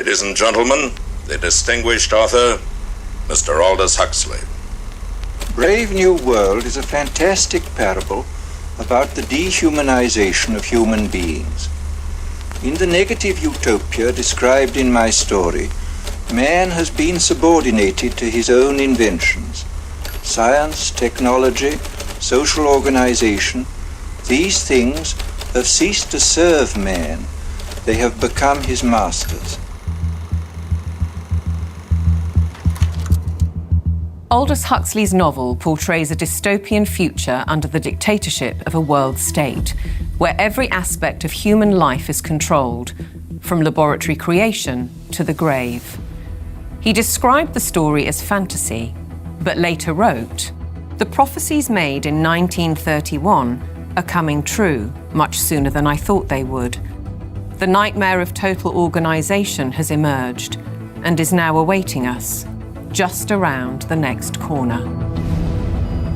Ladies and gentlemen, the distinguished author, Mr. Aldous Huxley. Brave New World is a fantastic parable about the dehumanization of human beings. In the negative utopia described in my story, man has been subordinated to his own inventions. Science, technology, social organization, these things have ceased to serve man. They have become his masters. Aldous Huxley's novel portrays a dystopian future under the dictatorship of a world state, where every aspect of human life is controlled, from laboratory creation to the grave. He described the story as fantasy, but later wrote, "The prophecies made in 1931 are coming true much sooner than I thought they would. The nightmare of total organization has emerged and is now awaiting us, just around the next corner."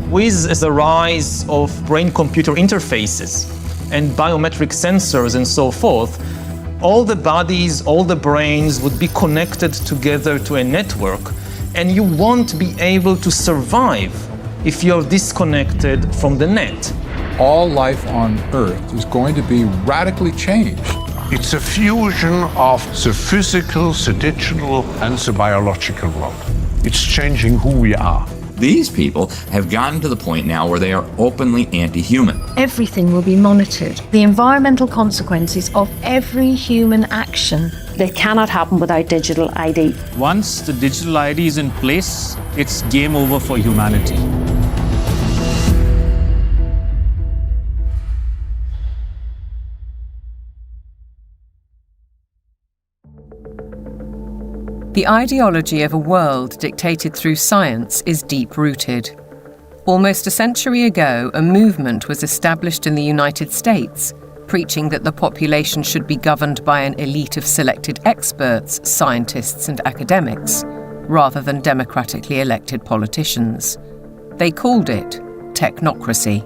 With the rise of brain-computer interfaces and biometric sensors and so forth, all the bodies, all the brains would be connected together to a network, and you won't be able to survive if you're disconnected from the net. All life on Earth is going to be radically changed. It's a fusion of the physical, the digital, and the biological world. It's changing who we are. These people have gotten to the point now where they are openly anti-human. Everything will be monitored. The environmental consequences of every human action. They cannot happen without digital ID. Once the digital ID is in place, it's game over for humanity. The ideology of a world dictated through science is deep-rooted. Almost a century ago, a movement was established in the United States, preaching that the population should be governed by an elite of selected experts, scientists and academics, rather than democratically elected politicians. They called it technocracy.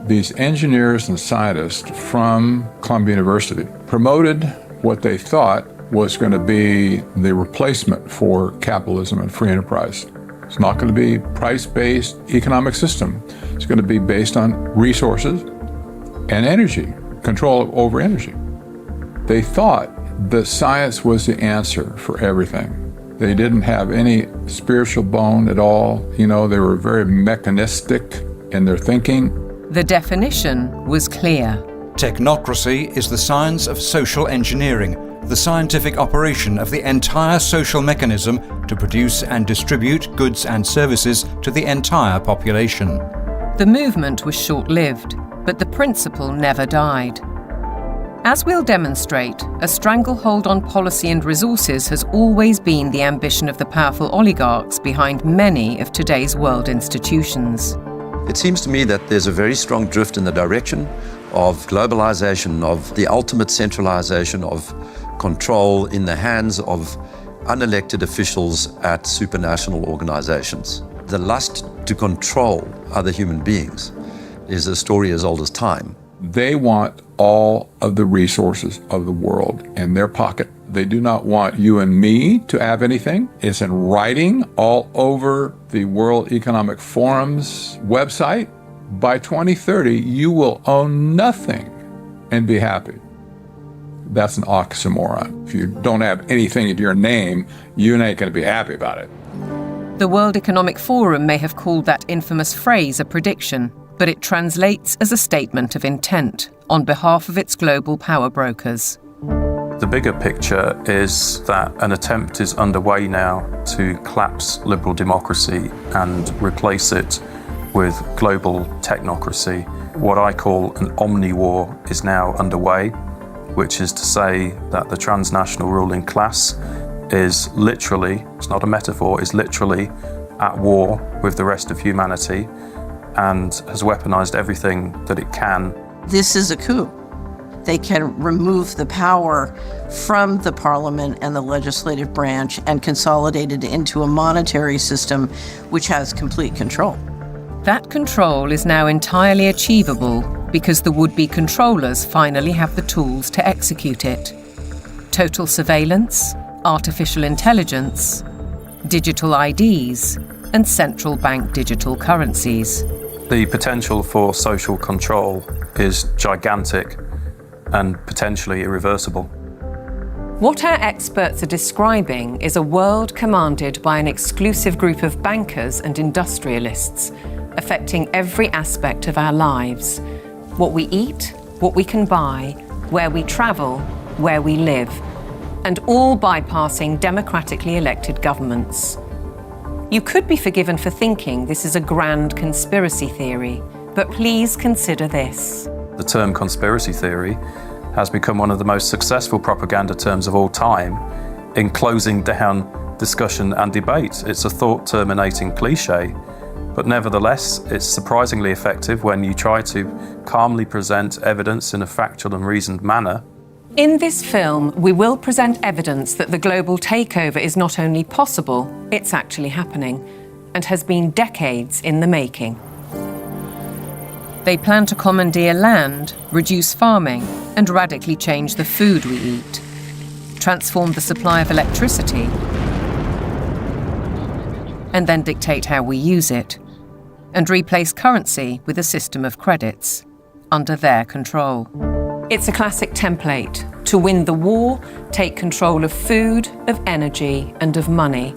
These engineers and scientists from Columbia University promoted what they thought was going to be the replacement for capitalism and free enterprise. It's not going to be price-based economic system. It's going to be based on resources and energy, control over energy. They thought that science was the answer for everything. They didn't have any spiritual bone at all. You know, they were very mechanistic in their thinking. The definition was clear. Technocracy is the science of social engineering, the scientific operation of the entire social mechanism to produce and distribute goods and services to the entire population. The movement was short-lived, but the principle never died. As we'll demonstrate, a stranglehold on policy and resources has always been the ambition of the powerful oligarchs behind many of today's world institutions. It seems to me that there's a very strong drift in the direction of globalization, of the ultimate centralization of control in the hands of unelected officials at supranational organizations. The lust to control other human beings is a story as old as time. They want all of the resources of the world in their pocket. They do not want you and me to have anything. It's in writing all over the World Economic Forum's website. By 2030, you will own nothing and be happy. That's an oxymoron. If you don't have anything in your name, you ain't going to be happy about it. The World Economic Forum may have called that infamous phrase a prediction, but it translates as a statement of intent on behalf of its global power brokers. The bigger picture is that an attempt is underway now to collapse liberal democracy and replace it with global technocracy. What I call an omni-war is now underway, which is to say that the transnational ruling class is literally, it's not a metaphor, is literally at war with the rest of humanity and has weaponized everything that it can. This is a coup. They can remove the power from the parliament and the legislative branch and consolidate it into a monetary system which has complete control. That control is now entirely achievable because the would-be controllers finally have the tools to execute it. Total surveillance, artificial intelligence, digital IDs, and central bank digital currencies. The potential for social control is gigantic and potentially irreversible. What our experts are describing is a world commanded by an exclusive group of bankers and industrialists, affecting every aspect of our lives. What we eat, what we can buy, where we travel, where we live, and all bypassing democratically elected governments. You could be forgiven for thinking this is a grand conspiracy theory, but please consider this. The term conspiracy theory has become one of the most successful propaganda terms of all time in closing down discussion and debate. It's a thought-terminating cliche, but nevertheless, it's surprisingly effective when you try to calmly present evidence in a factual and reasoned manner. In this film, we will present evidence that the global takeover is not only possible, it's actually happening, and has been decades in the making. They plan to commandeer land, reduce farming, and radically change the food we eat, transform the supply of electricity, and then dictate how we use it, and replace currency with a system of credits, under their control. It's a classic template. To win the war, take control of food, of energy, and of money.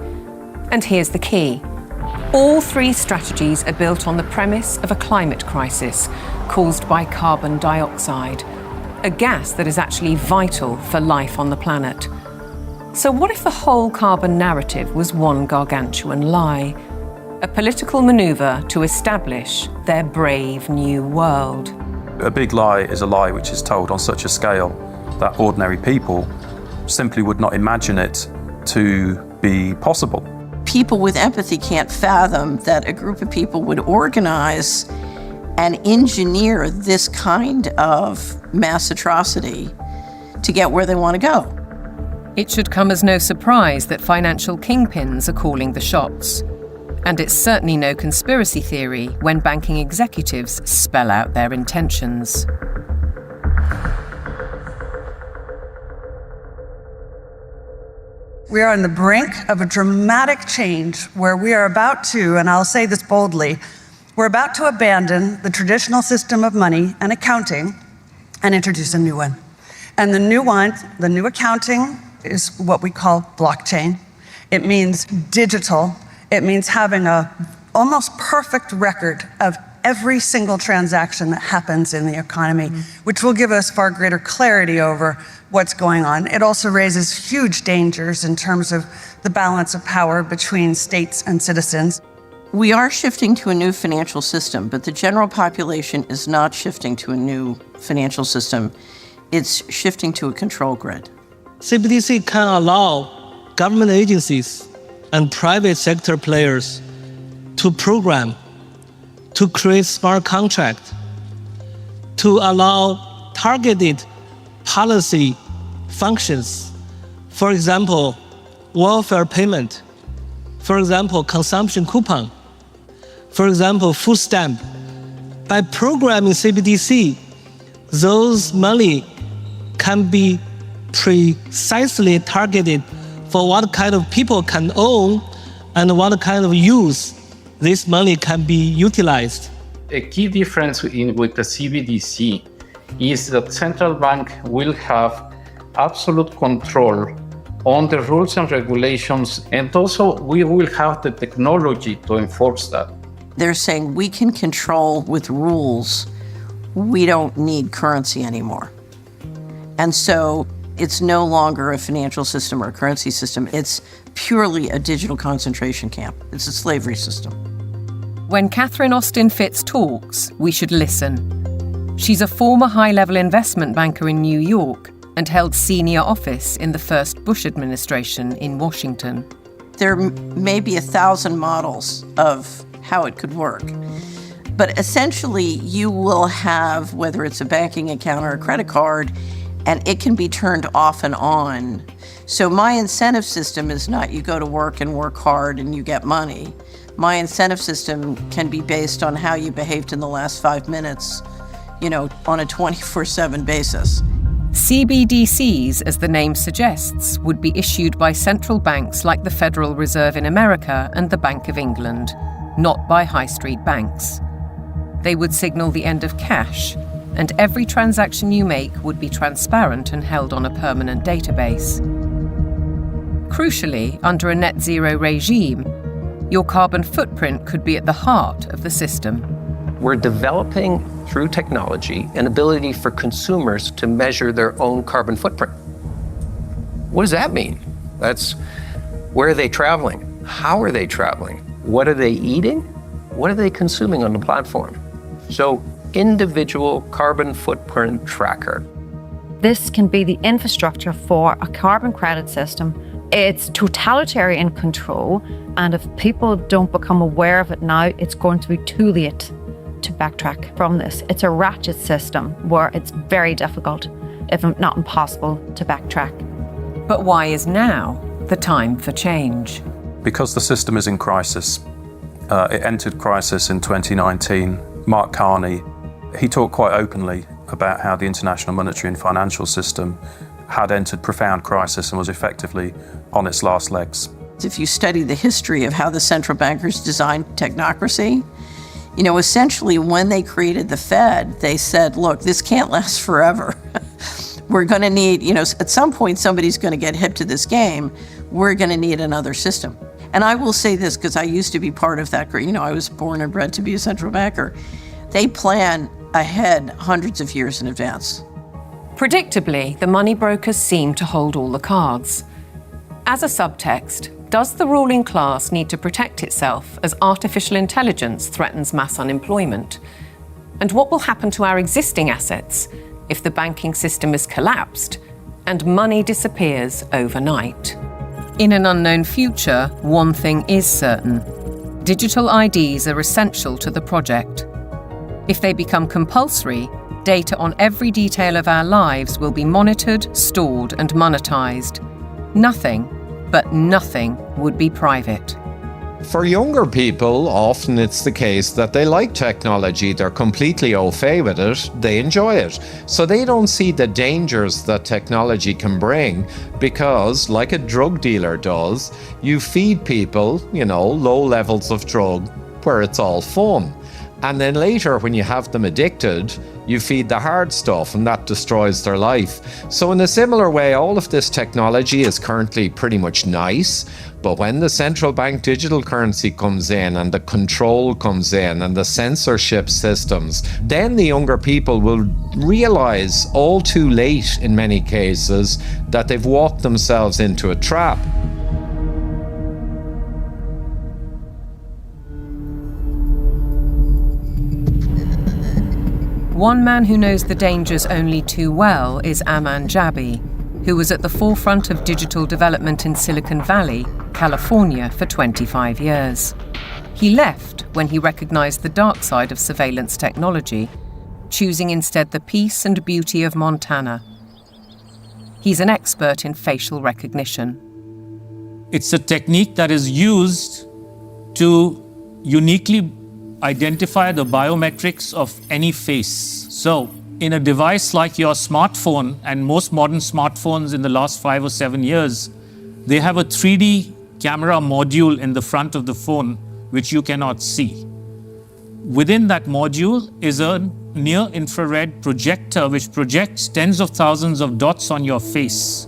And here's the key. All three strategies are built on the premise of a climate crisis caused by carbon dioxide, a gas that is actually vital for life on the planet. So what if the whole carbon narrative was one gargantuan lie? A political maneuver to establish their brave new world. A big lie is a lie which is told on such a scale that ordinary people simply would not imagine it to be possible. People with empathy can't fathom that a group of people would organize and engineer this kind of mass atrocity to get where they want to go. It should come as no surprise that financial kingpins are calling the shots. And it's certainly no conspiracy theory when banking executives spell out their intentions. We are on the brink of a dramatic change where we are about to, and I'll say this boldly, we're about to abandon the traditional system of money and accounting and introduce a new one. And the new accounting is what we call blockchain. It means digital. It means having a almost perfect record of every single transaction that happens in the economy, which will give us far greater clarity over what's going on. It also raises huge dangers in terms of the balance of power between states and citizens. We are shifting to a new financial system, but the general population is not shifting to a new financial system. It's shifting to a control grid. CBDC can allow government agencies and private sector players to program, to create smart contracts, to allow targeted policy functions. For example, welfare payment. For example, consumption coupon. For example, food stamp. By programming CBDC, those money can be precisely targeted for what kind of people can own and what kind of use this money can be utilized. A key difference with the CBDC is that central bank will have absolute control on the rules and regulations, and also we will have the technology to enforce that. They're saying we can control with rules. We don't need currency anymore. And so it's no longer a financial system or a currency system. It's purely a digital concentration camp. It's a slavery system. When Catherine Austin Fitts talks, we should listen. She's a former high-level investment banker in New York and held senior office in the first Bush administration in Washington. There may be 1,000 models of how it could work. But essentially, you will have, whether it's a banking account or a credit card, and it can be turned off and on. So my incentive system is not you go to work and work hard and you get money. My incentive system can be based on how you behaved in the last 5 minutes, on a 24/7 basis. CBDCs, as the name suggests, would be issued by central banks like the Federal Reserve in America and the Bank of England, not by high street banks. They would signal the end of cash, and every transaction you make would be transparent and held on a permanent database. Crucially, under a net zero regime, your carbon footprint could be at the heart of the system. We're developing, through technology, an ability for consumers to measure their own carbon footprint. What does that mean? That's where are they traveling? How are they traveling? What are they eating? What are they consuming on the platform? So, individual carbon footprint tracker. This can be the infrastructure for a carbon credit system. It's totalitarian control, and if people don't become aware of it now, it's going to be too late to backtrack from this. It's a ratchet system where it's very difficult, if not impossible, to backtrack. But why is now the time for change? Because the system is in crisis. It entered crisis in 2019. Mark Carney, he talked quite openly about how the international monetary and financial system had entered profound crisis and was effectively on its last legs. If you study the history of how the central bankers designed technocracy, essentially when they created the Fed, they said, look, this can't last forever. We're going to need, at some point somebody's going to get hip to this game. We're going to need another system. And I will say this, because I used to be part of that group. I was born and bred to be a central banker. They plan ahead hundreds of years in advance. Predictably, the money brokers seem to hold all the cards. As a subtext, does the ruling class need to protect itself as artificial intelligence threatens mass unemployment? And what will happen to our existing assets if the banking system is collapsed and money disappears overnight? In an unknown future, one thing is certain. Digital IDs are essential to the project. If they become compulsory, data on every detail of our lives will be monitored, stored, and monetized. Nothing, but nothing, would be private. For younger people, often it's the case that they like technology, they're completely au fait with it, they enjoy it. So they don't see the dangers that technology can bring because, like a drug dealer does, you feed people, low levels of drug where it's all fun. And then later, when you have them addicted, you feed the hard stuff and that destroys their life. So in a similar way, all of this technology is currently pretty much nice, but when the central bank digital currency comes in and the control comes in and the censorship systems, then the younger people will realize all too late in many cases that they've walked themselves into a trap. One man who knows the dangers only too well is Aman Jabi, who was at the forefront of digital development in Silicon Valley, California, for 25 years. He left when he recognized the dark side of surveillance technology, choosing instead the peace and beauty of Montana. He's an expert in facial recognition. It's a technique that is used to uniquely identify the biometrics of any face. So, in a device like your smartphone, and most modern smartphones in the last 5 or 7 years, they have a 3D camera module in the front of the phone, which you cannot see. Within that module is a near-infrared projector, which projects tens of thousands of dots on your face.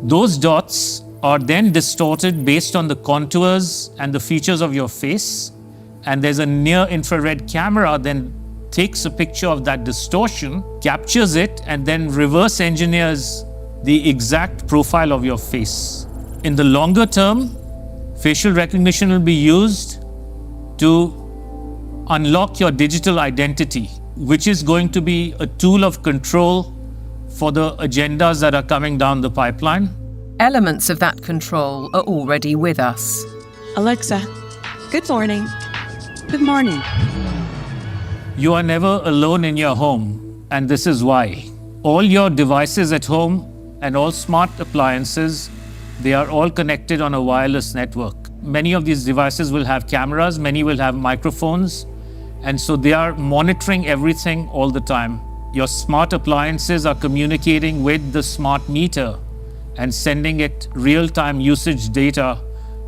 Those dots are then distorted based on the contours and the features of your face. And there's a near-infrared camera then takes a picture of that distortion, captures it, and then reverse engineers the exact profile of your face. In the longer term, facial recognition will be used to unlock your digital identity, which is going to be a tool of control for the agendas that are coming down the pipeline. Elements of that control are already with us. Alexa, good morning. Good morning. You are never alone in your home, and this is why. All your devices at home and all smart appliances, they are all connected on a wireless network. Many of these devices will have cameras, many will have microphones, and so they are monitoring everything all the time. Your smart appliances are communicating with the smart meter and sending it real-time usage data.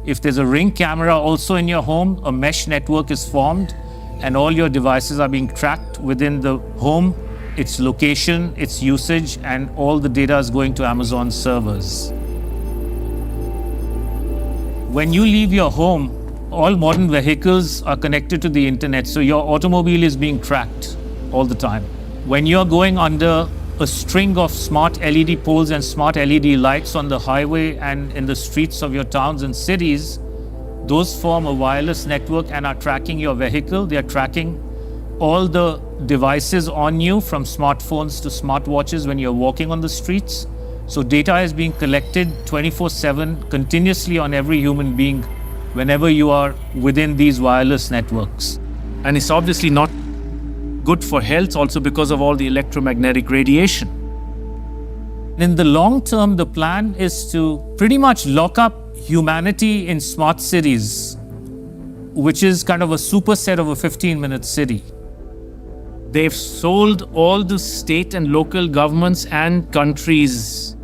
If there's a Ring camera also in your home, a mesh network is formed and all your devices are being tracked within the home, its location, its usage, and all the data is going to Amazon servers. When you leave your home, all modern vehicles are connected to the internet, so your automobile is being tracked all the time. When you're going under a string of smart LED poles and smart LED lights on the highway and in the streets of your towns and cities, those form a wireless network and are tracking your vehicle. They are tracking all the devices on you, from smartphones to smartwatches when you're walking on the streets. So data is being collected 24/7 continuously on every human being whenever you are within these wireless networks. And it's obviously not good for health also because of all the electromagnetic radiation. In the long term, the plan is to pretty much lock up humanity in smart cities, which is kind of a superset of a 15-minute city. They've sold all the state and local governments and countries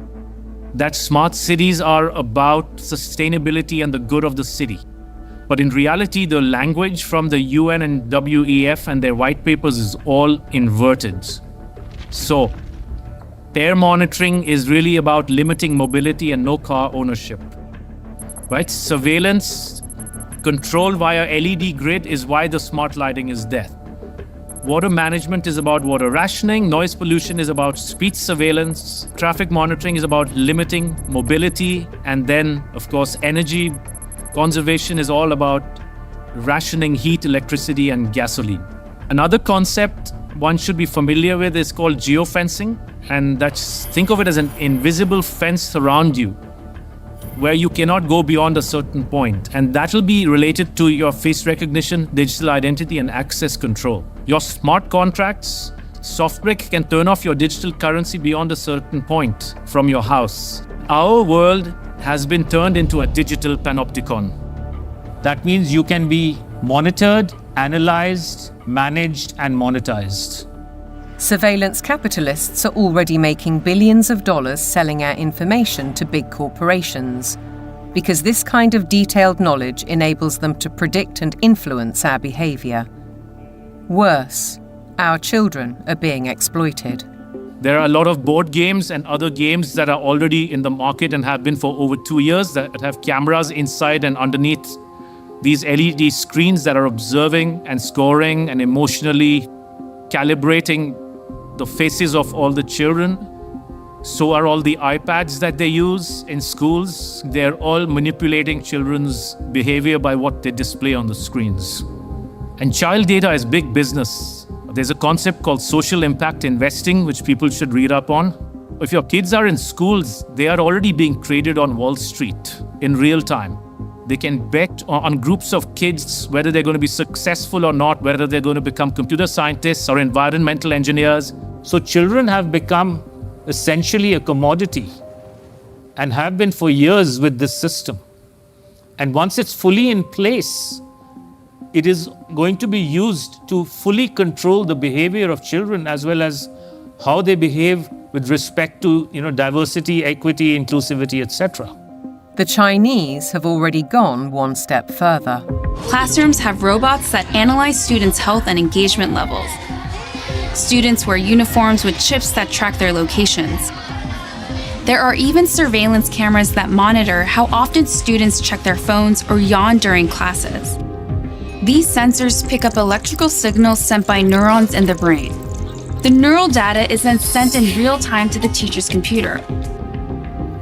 that smart cities are about sustainability and the good of the city. But in reality, the language from the UN and WEF and their white papers is all inverted. So, their monitoring is really about limiting mobility and no car ownership. Right? Surveillance, control via LED grid is why the smart lighting is there. Water management is about water rationing, noise pollution is about speed surveillance, traffic monitoring is about limiting mobility, and then, of course, energy conservation is all about rationing heat, electricity, and gasoline. Another concept one should be familiar with is called geofencing, and think of it as an invisible fence around you, where you cannot go beyond a certain point. And that will be related to your face recognition, digital identity, and access control. Your smart contracts, SoftBrick can turn off your digital currency beyond a certain point from your house. Our world has been turned into a digital panopticon. That means you can be monitored, analyzed, managed, and monetized. Surveillance capitalists are already making billions of dollars selling our information to big corporations, because this kind of detailed knowledge enables them to predict and influence our behavior. Worse, our children are being exploited. There are a lot of board games and other games that are already in the market and have been for over 2 years that have cameras inside and underneath these LED screens that are observing and scoring and emotionally calibrating the faces of all the children. So are all the iPads that they use in schools. They're all manipulating children's behavior by what they display on the screens. And child data is big business. There's a concept called social impact investing, which people should read up on. If your kids are in schools, they are already being traded on Wall Street in real time. They can bet on groups of kids, whether they're going to be successful or not, whether they're going to become computer scientists or environmental engineers. So children have become essentially a commodity and have been for years with this system. And once it's fully in place, it is going to be used to fully control the behavior of children as well as how they behave with respect to, diversity, equity, inclusivity, etc. The Chinese have already gone one step further. Classrooms have robots that analyze students' health and engagement levels. Students wear uniforms with chips that track their locations. There are even surveillance cameras that monitor how often students check their phones or yawn during classes. These sensors pick up electrical signals sent by neurons in the brain. The neural data is then sent in real time to the teacher's computer.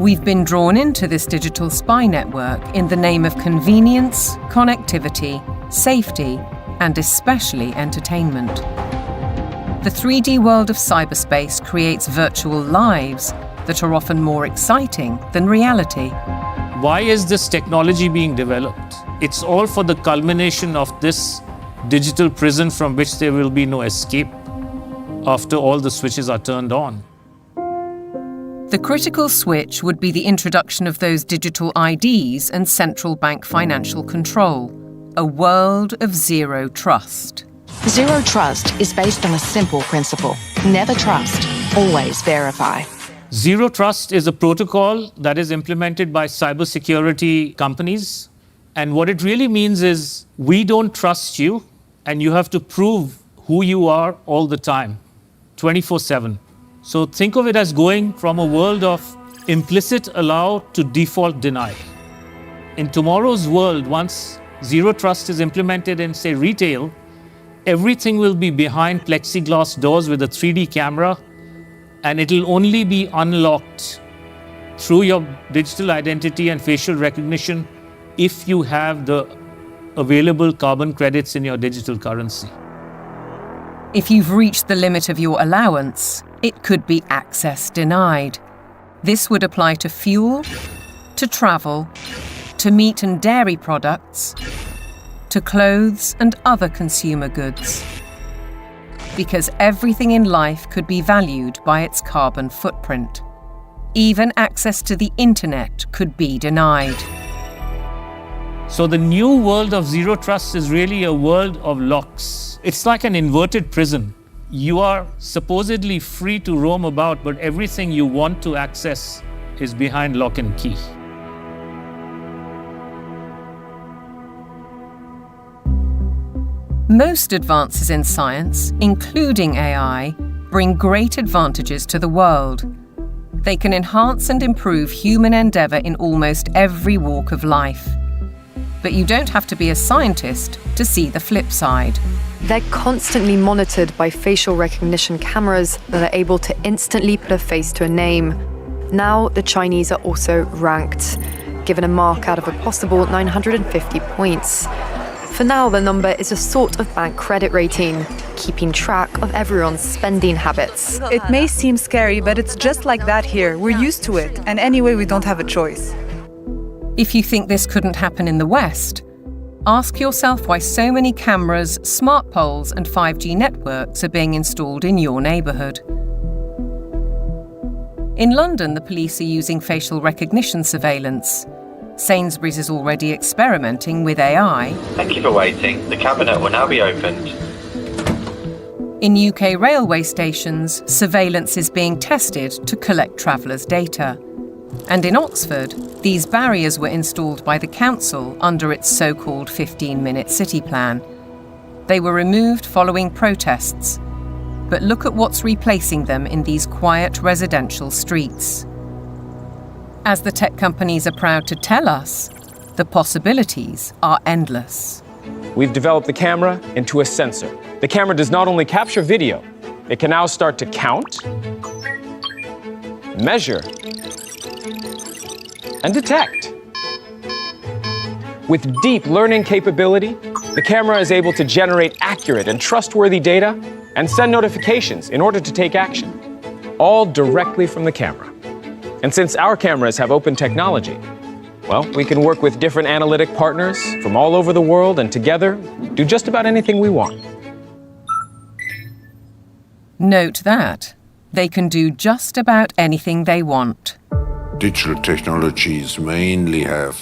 We've been drawn into this digital spy network in the name of convenience, connectivity, safety, and especially entertainment. The 3D world of cyberspace creates virtual lives that are often more exciting than reality. Why is this technology being developed? It's all for the culmination of this digital prison from which there will be no escape after all the switches are turned on. The critical switch would be the introduction of those digital IDs and central bank financial control, a world of zero trust. Zero trust is based on a simple principle. Never trust, always verify. Zero Trust is a protocol that is implemented by cybersecurity companies. And what it really means is we don't trust you, and you have to prove who you are all the time, 24/7. So think of it as going from a world of implicit allow to default deny. In tomorrow's world, once Zero Trust is implemented in, say, retail, everything will be behind plexiglass doors with a 3D camera, and it'll only be unlocked through your digital identity and facial recognition if you have the available carbon credits in your digital currency. If you've reached the limit of your allowance, it could be access denied. This would apply to fuel, to travel, to meat and dairy products, to clothes and other consumer goods. Because everything in life could be valued by its carbon footprint. Even access to the internet could be denied. So the new world of Zero Trust is really a world of locks. It's like an inverted prison. You are supposedly free to roam about, but everything you want to access is behind lock and key. Most advances in science, including AI, bring great advantages to the world. They can enhance and improve human endeavour in almost every walk of life. But you don't have to be a scientist to see the flip side. They're constantly monitored by facial recognition cameras that are able to instantly put a face to a name. Now, the Chinese are also ranked, given a mark out of a possible 950 points. For now, the number is a sort of bank credit rating, keeping track of everyone's spending habits. It may seem scary, but it's just like that here. We're used to it, and anyway, we don't have a choice. If you think this couldn't happen in the West, ask yourself why so many cameras, smart poles, and 5G networks are being installed in your neighbourhood. In London, the police are using facial recognition surveillance. Sainsbury's is already experimenting with AI. Thank you for waiting. The cabinet will now be opened. In UK railway stations, surveillance is being tested to collect travellers' data. And in Oxford, these barriers were installed by the council under its so-called 15-minute city plan. They were removed following protests. But look at what's replacing them in these quiet residential streets. As the tech companies are proud to tell us, the possibilities are endless. We've developed the camera into a sensor. The camera does not only capture video, it can now start to count, measure, and detect. With deep learning capability, the camera is able to generate accurate and trustworthy data and send notifications in order to take action, all directly from the camera. And since our cameras have open technology, well, we can work with different analytic partners from all over the world and together do just about anything we want. Note that they can do just about anything they want. Digital technologies mainly have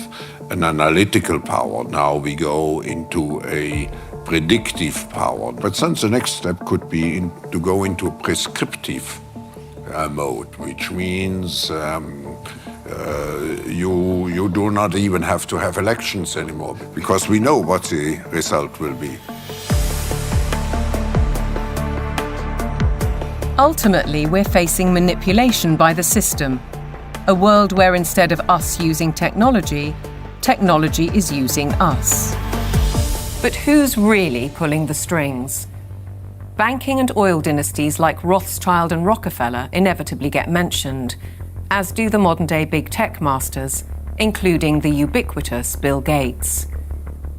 an analytical power. Now we go into a predictive power. But then the next step could be to go into a prescriptive mode, which means you do not even have to have elections anymore, because we know what the result will be. Ultimately, we're facing manipulation by the system. A world where instead of us using technology, technology is using us. But who's really pulling the strings? Banking and oil dynasties like Rothschild and Rockefeller inevitably get mentioned, as do the modern-day big tech masters, including the ubiquitous Bill Gates.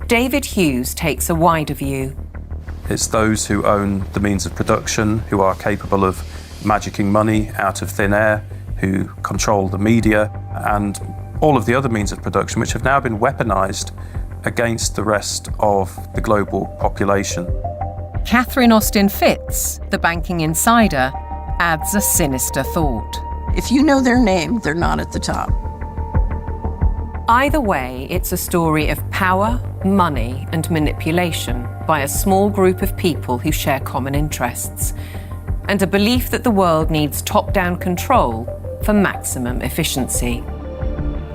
David Hughes takes a wider view. It's those who own the means of production, who are capable of magicking money out of thin air, who control the media, and all of the other means of production, which have now been weaponized against the rest of the global population. Catherine Austin Fitz, the banking insider, adds a sinister thought. If you know their name, they're not at the top. Either way, it's a story of power, money, and manipulation by a small group of people who share common interests. and a belief that the world needs top-down control for maximum efficiency.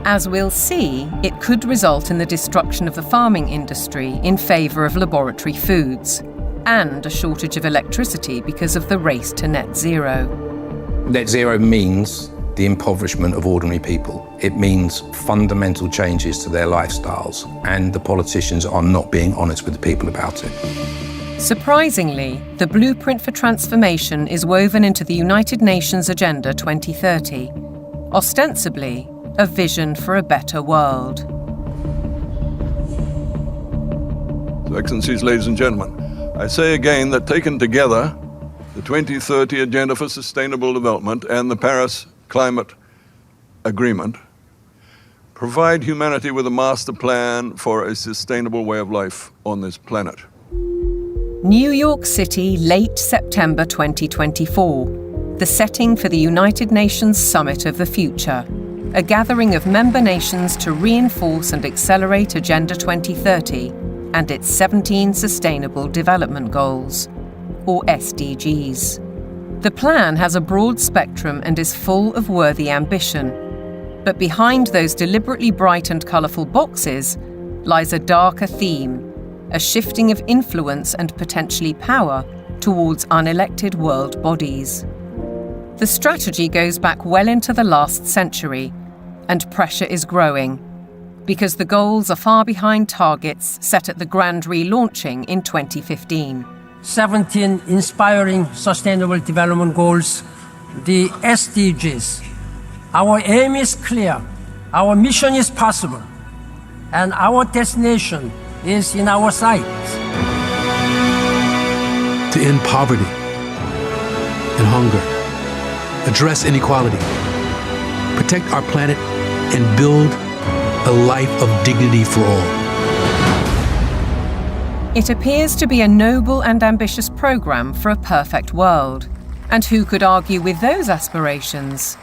As we'll see, it could result in the destruction of the farming industry in favour of laboratory foods, and a shortage of electricity because of the race to net zero. Net zero means the impoverishment of ordinary people. It means fundamental changes to their lifestyles, and the politicians are not being honest with the people about it. Surprisingly, the blueprint for transformation is woven into the United Nations Agenda 2030, ostensibly a vision for a better world. Excellencies, ladies and gentlemen, I say again that taken together, the 2030 Agenda for Sustainable Development and the Paris Climate Agreement provide humanity with a master plan for a sustainable way of life on this planet. New York City, late September 2024, the setting for the United Nations Summit of the Future, a gathering of member nations to reinforce and accelerate Agenda 2030 and its 17 Sustainable Development Goals, or SDGs. The plan has a broad spectrum and is full of worthy ambition. But behind those deliberately bright and colourful boxes lies a darker theme, a shifting of influence and potentially power towards unelected world bodies. The strategy goes back well into the last century, and pressure is growing, because the goals are far behind targets set at the grand relaunching in 2015. 17 inspiring Sustainable Development Goals, the SDGs. Our aim is clear, our mission is possible, and our destination is in our sights. To end poverty and hunger, address inequality, protect our planet, and build a life of dignity for all. It appears to be a noble and ambitious programme for a perfect world. And who could argue with those aspirations?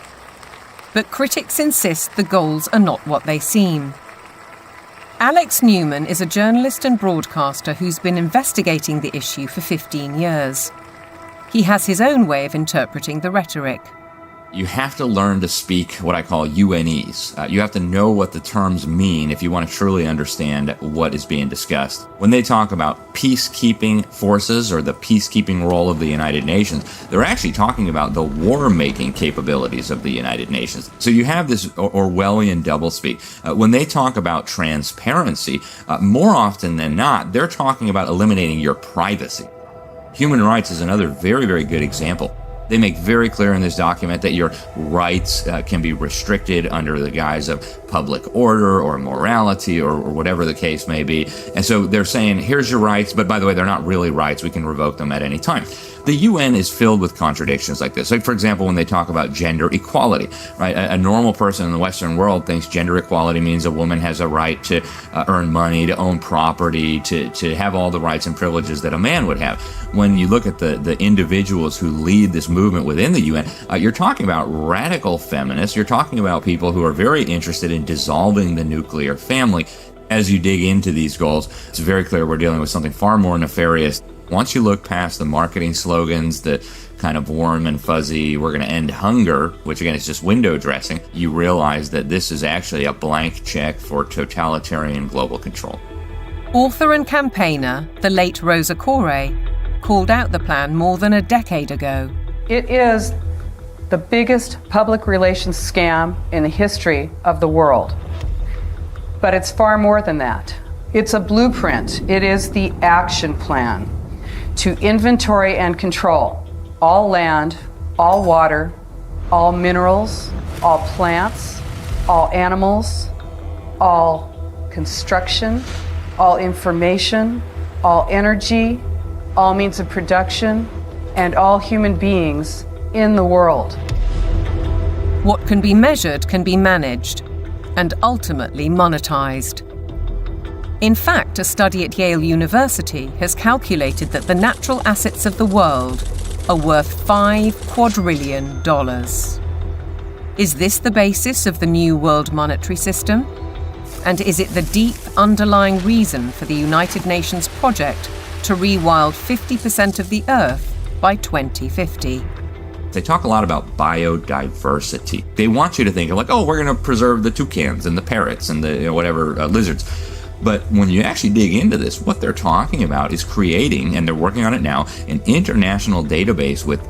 But critics insist the goals are not what they seem. Alex Newman is a journalist and broadcaster who's been investigating the issue for 15 years. He has his own way of interpreting the rhetoric. You have to learn to speak what I call UNEs. You have to know what the terms mean if you want to truly understand what is being discussed. When they talk about peacekeeping forces or the peacekeeping role of the United Nations, they're actually talking about the war-making capabilities of the United Nations. So you have this Orwellian doublespeak. When they talk about transparency, more often than not, they're talking about eliminating your privacy. Human rights is another very, very good example. They make very clear in this document that your rights can be restricted under the guise of public order or morality or whatever the case may be. And so they're saying, here's your rights, but by the way, they're not really rights. We can revoke them at any time. The UN is filled with contradictions like this. Like, for example, when they talk about gender equality, right? A normal person in the Western world thinks gender equality means a woman has a right to earn money, to own property, to have all the rights and privileges that a man would have. When you look at the individuals who lead this movement within the UN, you're talking about radical feminists. You're talking about people who are very interested in dissolving the nuclear family. As you dig into these goals, it's very clear we're dealing with something far more nefarious. Once you look past the marketing slogans, the kind of warm and fuzzy, we're going to end hunger, which again is just window dressing, you realize that this is actually a blank check for totalitarian global control. Author and campaigner, the late Rosa Koire, called out the plan more than a decade ago. It is the biggest public relations scam in the history of the world. But it's far more than that. It's a blueprint. It is the action plan to inventory and control all land, all water, all minerals, all plants, all animals, all construction, all information, all energy, all means of production, and all human beings in the world. What can be measured can be managed, and ultimately monetized. In fact, a study at Yale University has calculated that the natural assets of the world are worth $5 quadrillion. Is this the basis of the new world monetary system? And is it the deep underlying reason for the United Nations project to rewild 50% of the Earth by 2050. They talk a lot about biodiversity. They want you to think of like, oh, we're going to preserve the toucans and the parrots and the lizards. But when you actually dig into this, what they're talking about is creating, and they're working on it now, an international database with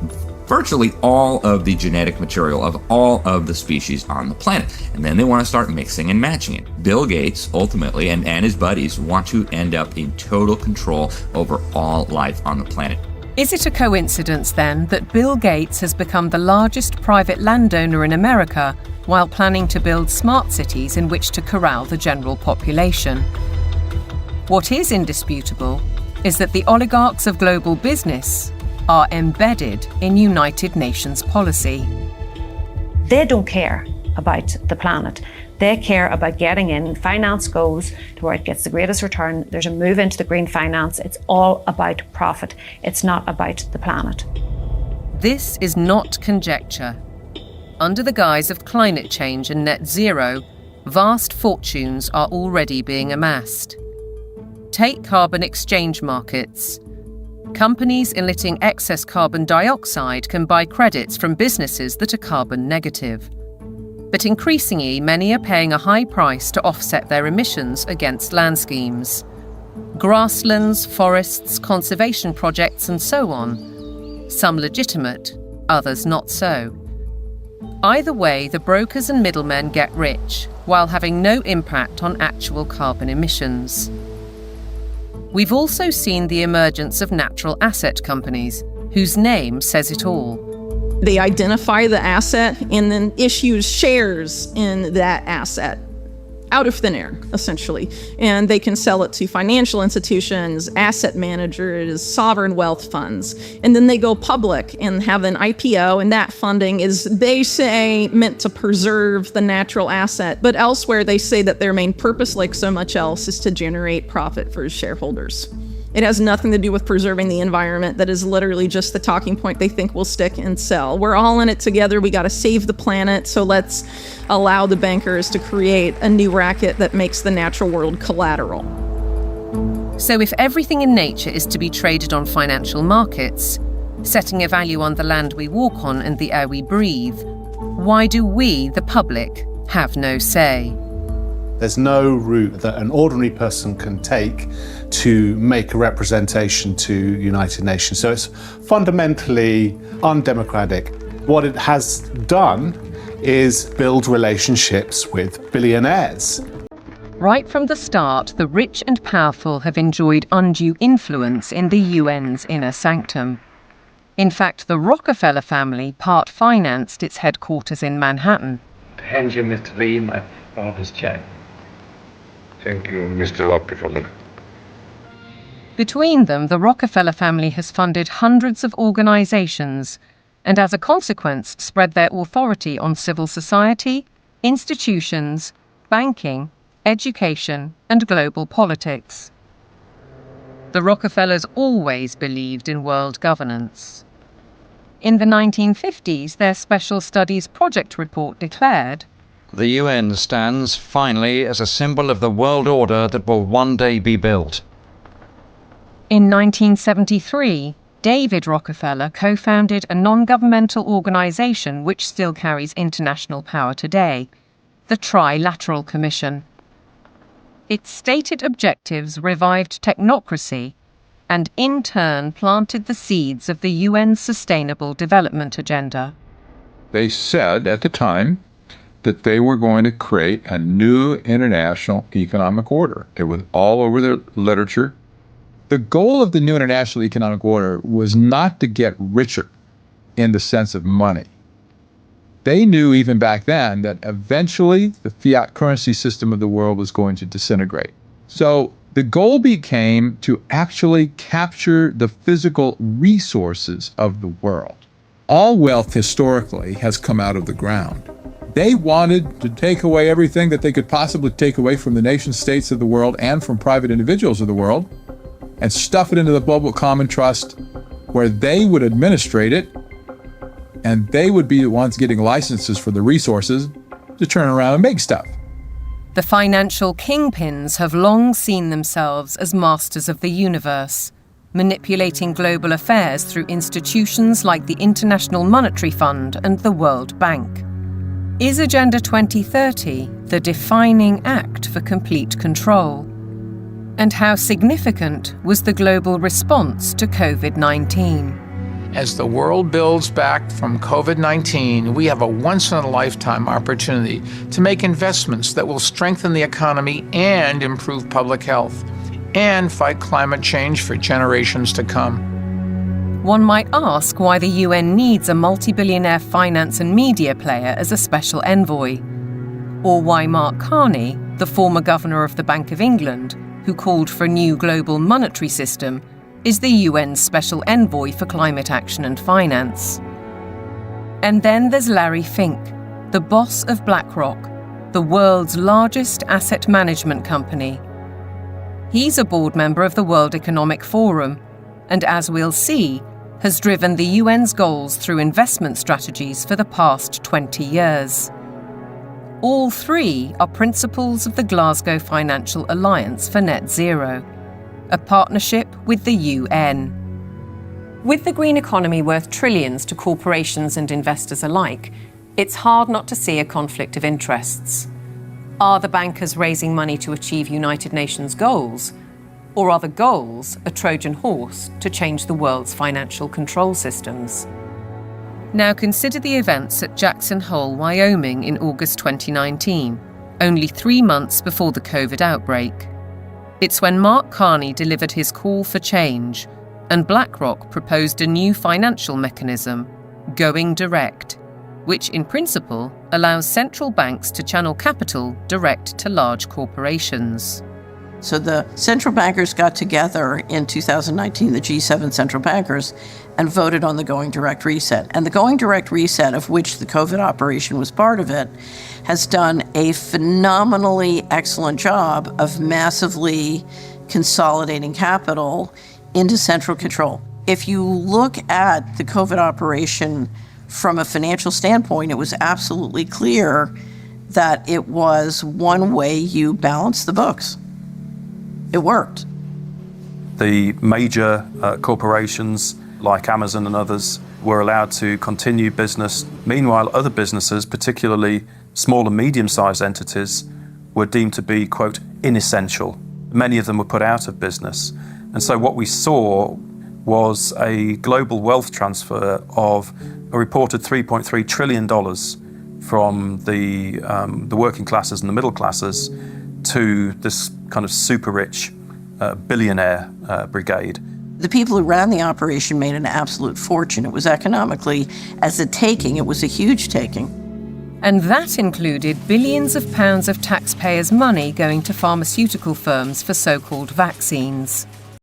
virtually all of the genetic material of all of the species on the planet. And then they want to start mixing and matching it. Bill Gates, ultimately, and his buddies want to end up in total control over all life on the planet. Is it a coincidence, then, that Bill Gates has become the largest private landowner in America while planning to build smart cities in which to corral the general population? What is indisputable is that the oligarchs of global business are embedded in United Nations policy. They don't care about the planet. They care about getting in. Finance goes to where it gets the greatest return. There's a move into the green finance. It's all about profit. It's not about the planet. This is not conjecture. Under the guise of climate change and net zero, vast fortunes are already being amassed. Take carbon exchange markets. Companies emitting excess carbon dioxide can buy credits from businesses that are carbon negative. But increasingly, many are paying a high price to offset their emissions against land schemes. Grasslands, forests, conservation projects, and so on. Some legitimate, others not so. Either way, the brokers and middlemen get rich, while having no impact on actual carbon emissions. We've also seen the emergence of natural asset companies, whose name says it all. They identify the asset and then issue shares in that asset out of thin air, essentially. And they can sell it to financial institutions, asset managers, sovereign wealth funds. And then they go public and have an IPO, and that funding is, they say, meant to preserve the natural asset. But elsewhere, they say that their main purpose, like so much else, is to generate profit for shareholders. It has nothing to do with preserving the environment. That is literally just the talking point they think will stick and sell. We're all in it together. We got to save the planet. So let's allow the bankers to create a new racket that makes the natural world collateral. So if everything in nature is to be traded on financial markets, setting a value on the land we walk on and the air we breathe, why do we, the public, have no say? There's no route that an ordinary person can take to make a representation to United Nations. So it's fundamentally undemocratic. What it has done is build relationships with billionaires. Right from the start, the rich and powerful have enjoyed undue influence in the UN's inner sanctum. In fact, the Rockefeller family part financed its headquarters in Manhattan. Hand you, Mr. Lee, my father's check. Thank you, Mr. Rockefeller. Between them, the Rockefeller family has funded hundreds of organizations and, as a consequence, spread their authority on civil society, institutions, banking, education, and global politics. The Rockefellers always believed in world governance. In the 1950s, their Special Studies Project report declared, "The UN stands, finally, as a symbol of the world order that will one day be built." In 1973, David Rockefeller co-founded a non-governmental organization which still carries international power today, the Trilateral Commission. Its stated objectives revived technocracy and in turn planted the seeds of the UN's Sustainable Development Agenda. They said at the time that they were going to create a new international economic order. It was all over the literature. The goal of the new international economic order was not to get richer in the sense of money. They knew even back then that eventually the fiat currency system of the world was going to disintegrate. So the goal became to actually capture the physical resources of the world. All wealth historically has come out of the ground. They wanted to take away everything that they could possibly take away from the nation states of the world and from private individuals of the world and stuff it into the global common trust where they would administrate it and they would be the ones getting licenses for the resources to turn around and make stuff. The financial kingpins have long seen themselves as masters of the universe, manipulating global affairs through institutions like the International Monetary Fund and the World Bank. Is Agenda 2030 the defining act for complete control? And how significant was the global response to COVID-19? As the world builds back from COVID-19, we have a once-in-a-lifetime opportunity to make investments that will strengthen the economy and improve public health, and fight climate change for generations to come. One might ask why the UN needs a multi-billionaire finance and media player as a special envoy, or why Mark Carney, the former governor of the Bank of England, who called for a new global monetary system, is the UN's special envoy for climate action and finance. And then there's Larry Fink, the boss of BlackRock, the world's largest asset management company. He's a board member of the World Economic Forum, and as we'll see, has driven the UN's goals through investment strategies for the past 20 years. All three are principles of the Glasgow Financial Alliance for Net Zero, a partnership with the UN. With the green economy worth trillions to corporations and investors alike, it's hard not to see a conflict of interests. Are the bankers raising money to achieve United Nations goals? Or are the goals a Trojan horse to change the world's financial control systems? Now consider the events at Jackson Hole, Wyoming in August 2019, only 3 months before the COVID outbreak. It's when Mark Carney delivered his call for change, and BlackRock proposed a new financial mechanism, going direct, which in principle allows central banks to channel capital direct to large corporations. So the central bankers got together in 2019, the G7 central bankers, and voted on the Going Direct Reset. And the Going Direct Reset, of which the COVID operation was part of it, has done a phenomenally excellent job of massively consolidating capital into central control. If you look at the COVID operation from a financial standpoint, it was absolutely clear that it was one way you balance the books. It worked. The major corporations like Amazon and others were allowed to continue business. Meanwhile, other businesses, particularly small and medium-sized entities, were deemed to be, quote, inessential. Many of them were put out of business. And so what we saw was a global wealth transfer of a reported $3.3 trillion from the working classes and the middle classes to this kind of super rich billionaire brigade. The people who ran the operation made an absolute fortune. It was economically, as a taking, it was a huge taking. And that included billions of pounds of taxpayers' money going to pharmaceutical firms for so-called vaccines.